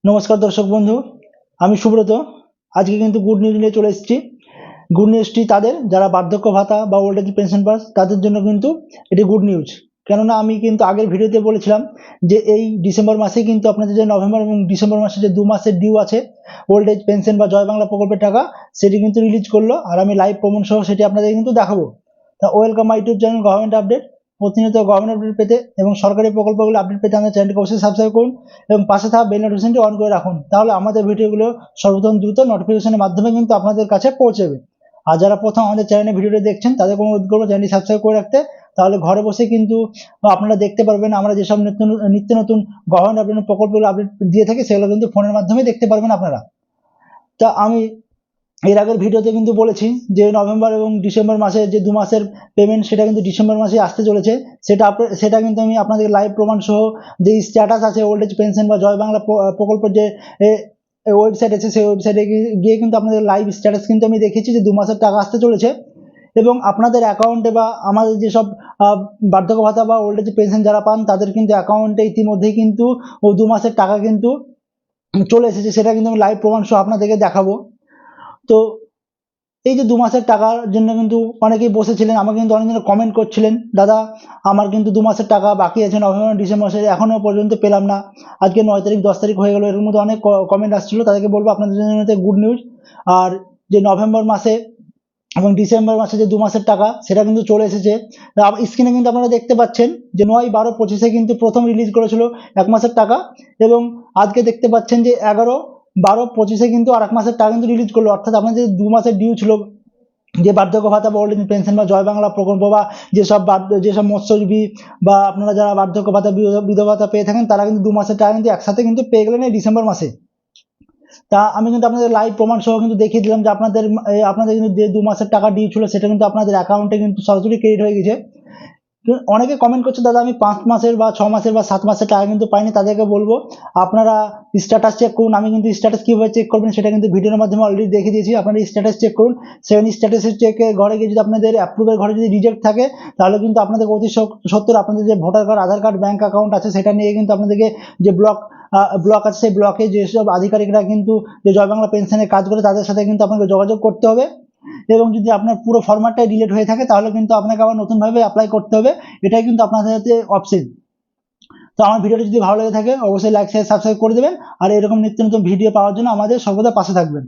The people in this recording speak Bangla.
নমস্কার দর্শক বন্ধু, আমি সুব্রত। আজকে কিন্তু গুড নিউজ নিয়ে চলে এসেছি। গুড নিউজটি তাদের যারা বার্ধক্য ভাতা বা ওল্ড এজ পেনশন পাস তাদের জন্য কিন্তু এটি গুড নিউজ। কেননা আমি কিন্তু আগের ভিডিওতে বলেছিলাম যে এই ডিসেম্বর মাসে কিন্তু আপনাদের যে নভেম্বর এবং ডিসেম্বর মাসে যে 2 মাসের ডিউ আছে ওল্ড এজ পেনশন বা জয় বাংলা প্রকল্পের টাকা, সেটি কিন্তু রিলিজ করলো, আর আমি লাইভ প্রমাণ সহ সেটি আপনাদের কিন্তু দেখাবো। তা welcome my YouTube channel government update. প্রতিনিয়ত গভর্নমেন্ট আপডেট পেতে এবং সরকারি প্রকল্পগুলো আপডেট পেতে আমাদের চ্যানেলকে অবশ্যই সাবস্ক্রাইব করুন এবং পাশে থাকা বেল নোটিফিকেশনটি অন করে রাখুন। তাহলে আমাদের ভিডিওগুলো সর্বপ্রথম দ্রুত নোটিফিকেশনের মাধ্যমে কিন্তু আপনাদের কাছে পৌঁছবে। আর যারা প্রথম আমাদের চ্যানেলে ভিডিওটি দেখছেন তাদের কোনো অনুরোধ করবো চ্যানেলটি সাবস্ক্রাইব করে রাখতে। তাহলে ঘরে বসে কিন্তু আপনারা দেখতে পারবেন আমরা যেসব নিত্য নতুন গভর্নমেন্ট আপডেট প্রকল্পগুলো আপডেট দিয়ে থাকি, সেগুলো কিন্তু ফোনের মাধ্যমে দেখতে পারবেন আপনারা। তা আমি এর আগের ভিডিওতে কিন্তু বলেছি যে নভেম্বর এবং ডিসেম্বর মাসে যে 2 মাসের পেমেন্ট সেটা কিন্তু ডিসেম্বর মাসে আসতে চলেছে। সেটা কিন্তু আমি আপনাদের লাইভ প্রমাণ সহ যে স্ট্যাটাস আছে ওল্ড এজ পেনশন বা জয় বাংলা প্রকল্পের যে ওয়েবসাইট আছে, সেই ওয়েবসাইটে গিয়ে কিন্তু আপনাদের লাইভ স্ট্যাটাস কিন্তু আমি দেখেছি যে 2 মাসের টাকা আসতে চলেছে। এবং আপনাদের অ্যাকাউন্টে বা আমাদের যেসব বার্ধক্য ভাতা বা ওল্ড এজ পেনশন যারা পান তাদের কিন্তু অ্যাকাউন্টে ইতিমধ্যেই কিন্তু 2 মাসের টাকা কিন্তু চলে এসেছে। সেটা কিন্তু আমি লাইভ প্রমাণ সহ আপনাদেরকে দেখাবো। তো এই যে 2 মাসের টাকার জন্য কিন্তু অনেকেই বসেছিলেন, আমাকে কিন্তু অনেকজন কমেন্ট করছিলেন, দাদা আমার কিন্তু 2 মাসের টাকা বাকি আছে নভেম্বর ডিসেম্বর মাসে, এখনো পর্যন্ত পেলাম না। আজকে 9 তারিখ 10 তারিখ হয়ে গেল, এর মধ্যে অনেক কমেন্ট আসছিল। তাদেরকে বলবো আপনাদের জন্য গুড নিউজ। আর যে নভেম্বর মাসে এবং ডিসেম্বর মাসে যে 2 মাসের টাকা সেটা কিন্তু চলে এসেছে। স্ক্রিনে কিন্তু আপনারা দেখতে পাচ্ছেন যে 9-12-25 কিন্তু প্রথম রিলিজ করেছিল 1 মাসের টাকা, এবং আজকে দেখতে পাচ্ছেন যে 11-12-25 কিন্তু আর 1 মাসের টাকা কিন্তু রিলিজ করলো। অর্থাৎ আপনাদের যে 2 মাসের ডিউ ছিল যে বার্ধক্য ভাতা বা ওল্ড এজ পেনশন বা জয় বাংলা প্রকল্প বা যেসব মৎস্যজীবী বা আপনারা যারা বার্ধক্য ভাতা বিধবা ভাতা পেয়ে থাকেন, তারা কিন্তু 2 মাসের টাকা কিন্তু একসাথে কিন্তু পেয়ে গেলেন এই ডিসেম্বর মাসে। তা আমি কিন্তু আপনাদের লাইভ প্রমাণ সহ কিন্তু দেখিয়ে দিলাম যে আপনাদের কিন্তু যে 2 মাসের টাকা ডিউ ছিল সেটা কিন্তু আপনাদের অ্যাকাউন্টে কিন্তু সরাসরি ক্রেডিট হয়ে গেছে। অনেকে কমেন্ট করছে, দাদা আমি 5 মাসের বা 6 মাসের বা 7 মাসের টাকা কিন্তু পাইনি। তাদেরকে বলবো আপনারা স্ট্যাটাস চেক করুন। আমি কিন্তু স্ট্যাটাস কীভাবে চেক করবেন সেটা কিন্তু ভিডিওর মাধ্যমে অলরেডি দেখিয়ে দিয়েছি। আপনারা স্ট্যাটাস চেক করুন। সেখানে স্ট্যাটাসের চেকে ঘরে গিয়ে যদি আপনাদের অ্যাপ্রুভের ঘরে যদি রিজেক্ট থাকে, তাহলে কিন্তু আপনাদের অতি সত্তর আপনাদের যে ভোটার কার্ড, আধার কার্ড, ব্যাঙ্ক অ্যাকাউন্ট আছে সেটা নিয়ে কিন্তু আপনাদেরকে যে ব্লক আছে সেই ব্লকে যেসব আধিকারিকরা কিন্তু যে জয় বাংলা পেনশনের কাজ করে তাদের সাথে কিন্তু আপনাকে যোগাযোগ করতে হবে। এবং যদি আপনার পুরো ফরম্যাটটাই ডিলিট হয়ে থাকে তাহলে কিন্তু আপনাকে আবার নতুনভাবে অ্যাপ্লাই করতে হবে। এটাই কিন্তু আপনাদের হাতে অপশন। তো আমার ভিডিওটি যদি ভালো লেগে থাকে অবশ্যই লাইক শেয়ার সাবস্ক্রাইব করে দেবেন, আর এরকম নিত্য নতুন ভিডিও পাওয়ার জন্য আমাদের সর্বদা পাশে থাকবেন।